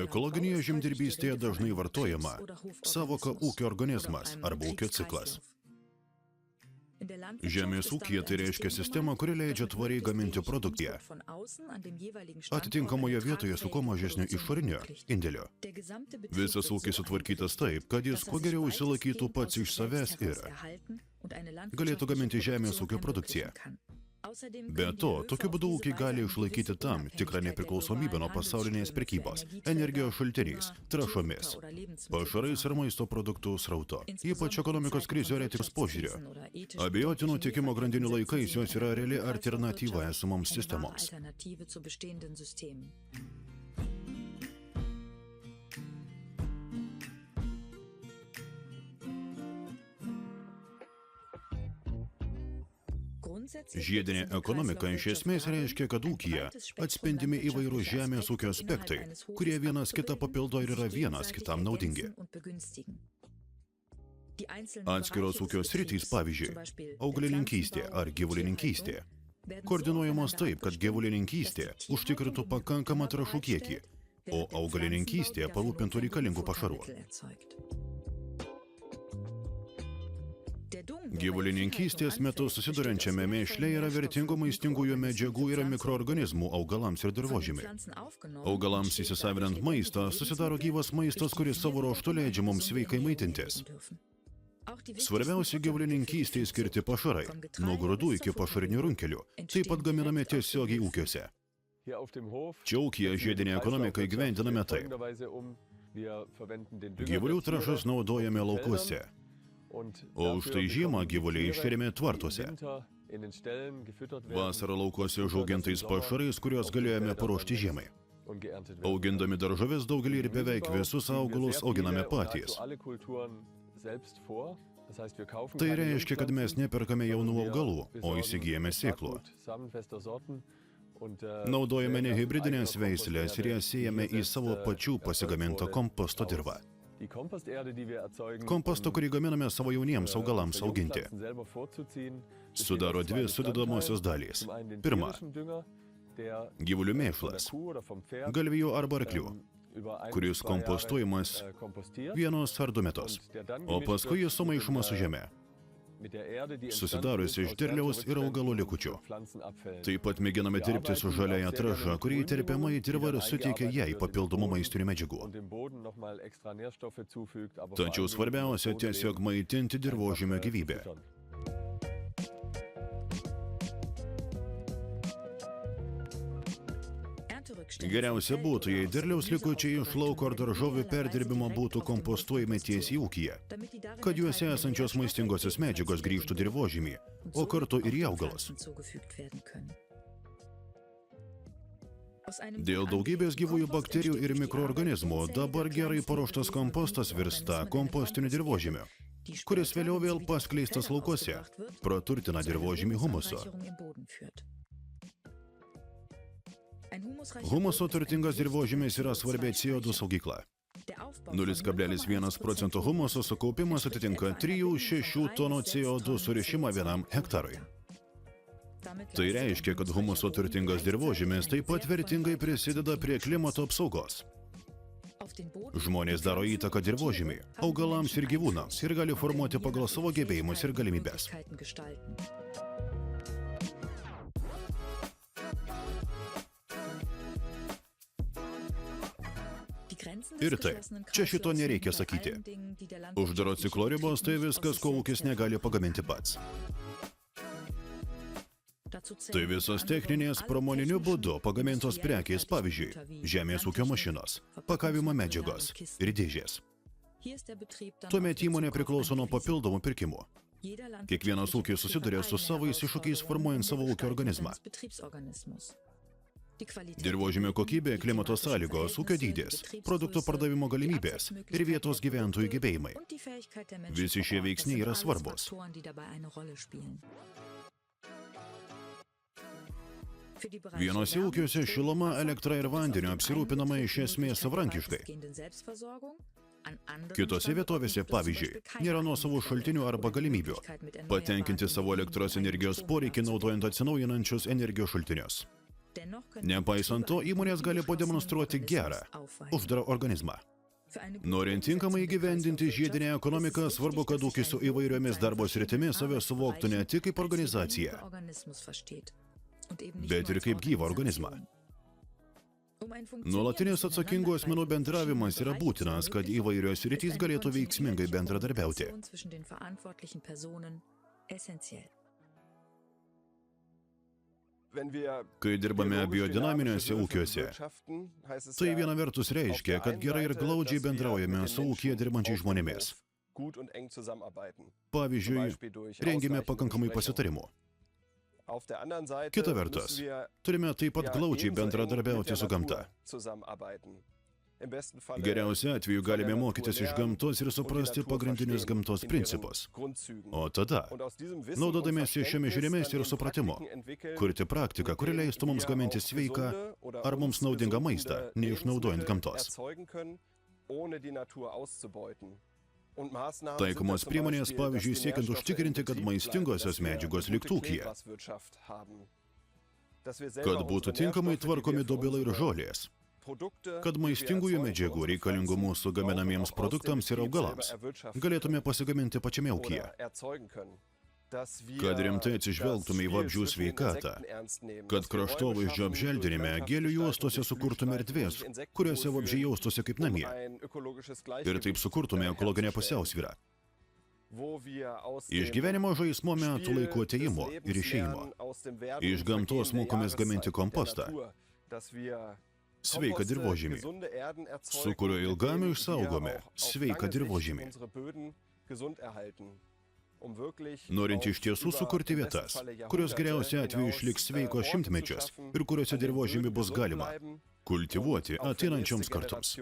Ekologinėje žemdirbystėje dažnai vartojama savoka ūkio organizmas arba ūkio ciklas. Žemės ūkyje tai reiškia sistema, kuri leidžia tvariai gaminti produkciją. Atitinkamoje vietoje su kuo mažesniu išorinio indėlio. Visas ūkis sutvarkytas taip, kad jis kuo geriau išsilaikytų pats iš savęs ir galėtų gaminti žemės ūkio produkciją. Be to, tokiu būdu ūkiai gali išlaikyti tam tikrą nepriklausomybę nuo pasaulinės prekybos, energijos šaltiniais, trąšomis, pašarais ir maisto produktų srauto. Ypač ekonomikos krizio ir etikos požiūrio. Abejotinų tiekimo grandinių laikais jos yra reali alternatyva esamoms sistemoms. Žiedinė ekonomika iš esmės reiškia, kad ūkyje atspendimi įvairūs žemės ūkio aspektai, kurie vienas kitą papildo ir yra vienas kitam naudingi. Atskiros ūkio sritys, pavyzdžiui, augalininkystė ar gyvulininkystė, koordinuojamos taip, kad gyvulininkystė užtikrintų pakankamą trąšų kiekį, o augalininkystė parūpintų reikalingų pašarų. Gyvulininkystės metu susiduriančiame mėšle yra vertingų maistingųjų medžiagų ir mikroorganizmų augalams ir dirvožemiui. Augalams įsisavinant maistą susidaro gyvas maistas, kuris savo ruožtu leidžia mums sveikai maitintis. Svarbiausi gyvulininkystei skirti pašarai, nuo grūdų iki pašarinių runkelių, taip pat gaminami tiesiogiai ūkiuose. Čia ūkyje žiedinė ekonomika įgyvendiname taip. Gyvulių trąšas naudojame laukuose. O už tai žiemą gyvuliai išeriami tvartuose. Vasarą laukuose užaugintais pašarais, kuriuos galėjome paruošti žiemai. Augindami daržoves daugelį ir beveik visus augalus auginame patys. Tai reiškia, kad mes neperkame jaunų augalų, o įsigijame sėklų. Naudojame ne hibridinės veislės ir jas siejame į savo pačių pasigamintą komposto dirvą. Komposto, kurį gaminame savo jauniems augalams auginti, sudaro dvi sudedamosios dalys. Pirma, gyvulių mėšlas, galvijų arba arklių, kuris kompostuojamas 1 ar 2 metus, o paskui jis sumaišomas su žeme, susidariusi iš derliaus ir augalų likučių. Taip pat mėginame dirbti su žaliaja trąša, kuri įterpiama į dirvą ir suteikia jai papildomų maistinių medžiagų. Tačiau svarbiausia tiesiog maitinti dirvožemio gyvybę. Geriausia būtų, jei derliaus likučiai iš lauko ar daržovių perdirbimo būtų kompostuojami tiesiai ūkyje, kad juose esančios maistingosios medžiagos grįžtų dirvožemį, o kartu ir į augalus. Dėl daugybės gyvųjų bakterijų ir mikroorganizmų dabar gerai paruoštas kompostas virsta kompostiniu dirvožemiu, kuris vėliau vėl paskleistas laukuose, praturtina dirvožemį humusu. Humuso turtingas dirvožemis yra svarbi CO2 saugykla. 0,1% humuso sukaupimas atitinka 3–6 tonų CO2 surišimą vienam hektarui. Tai reiškia, kad humuso turtingas dirvožemis taip pat vertingai prisideda prie klimato apsaugos. Žmonės daro įtaką dirvožemiui, augalams ir gyvūnams ir gali formuoti pagal savo gebėjimus ir galimybes. Ir tai, čia šito nereikia sakyti. Uždaro ciklo ribos tai viskas, ko ūkis negali pagaminti pats. Tai visos techninės pramoniniu būdu pagamintos prekės, pavyzdžiui, žemės ūkio mašinos, pakavimo medžiagos ir dėžės. Tuomet įmonė priklauso nuo papildomų pirkimų. Kiekvienas ūkis susiduria su savais iššūkiais formuojant savo ūkio organizmą. Dirvožemio kokybė, klimato sąlygos, ūkio dydis, produktų pardavimo galimybės ir vietos gyventojų gebėjimai. Visi šie veiksniai yra svarbus. Vienose ūkiuose šiluma, elektra ir vandeniu apsirūpinama iš esmės savarankiškai. Kitose vietovėse, pavyzdžiui, nėra nuosavų šaltinių arba galimybių patenkinti savo elektros energijos poreikį naudojant atsinaujinančius energijos šaltinius. Nepaisant to, įmonės gali pademonstruoti gerą, uždarą organizmą. Norint tinkamai įgyvendinti žiedinę ekonomiką, svarbu, kad ūkis su įvairiomis darbo sritimis save suvoktų ne tik kaip organizaciją, bet ir kaip gyvą organizmą. Nuolatinis atsakingų asmenų bendravimas yra būtinas, kad įvairios sritys galėtų veiksmingai bendradarbiauti. Kai dirbame biodinaminiuose ūkiuose, tai viena vertus reiškia, kad gerai ir glaudžiai bendraujame su ūkyje dirbančiais žmonėmis. Pavyzdžiui, rengėme pakankamai pasitarimų. Kita vertus, turime taip pat glaudžiai bendradarbiauti su gamta. Geriausiu atveju galime mokytis iš gamtos ir suprasti pagrindinius gamtos principus. O tada, naudodamiesi šiomis žiniomis ir supratimu, kurti praktiką, kuri leistų mums gaminti sveiką ar mums naudingą maistą, neišnaudojant gamtos. Taikomos priemonės, pavyzdžiui, siekiant užtikrinti, kad maistingosios medžiagos liktų ūkyje, kad būtų tinkamai tvarkomi dobilai ir žolės, kad maistingųjų medžiagų reikalingų mūsų gaminamiems produktams ir augalams galėtume pasigaminti pačiame ūkyje, kad rimtai atsižvelgtume į vabzdžių sveikatą, kad kraštovaizdžio apželdinime gėlių juostose sukurtume erdvės, kuriuose vabzdžiai jaustųsi kaip namie, ir taip sukurtume ekologinę pusiausvyrą. Iš gyvenimo žaismo metų laikų atėjimo ir išėjimo, iš gamtos mokomės gaminti kompostą, sveiką dirvožemį, su kuriuo ilgam išsaugome sveiką dirvožemį. Norint iš tiesų sukurti vietas, kurios geriausiu atveju išliks sveikos šimtmečius ir kuriuose dirvožemį bus galima kultivuoti ateinančioms kartoms.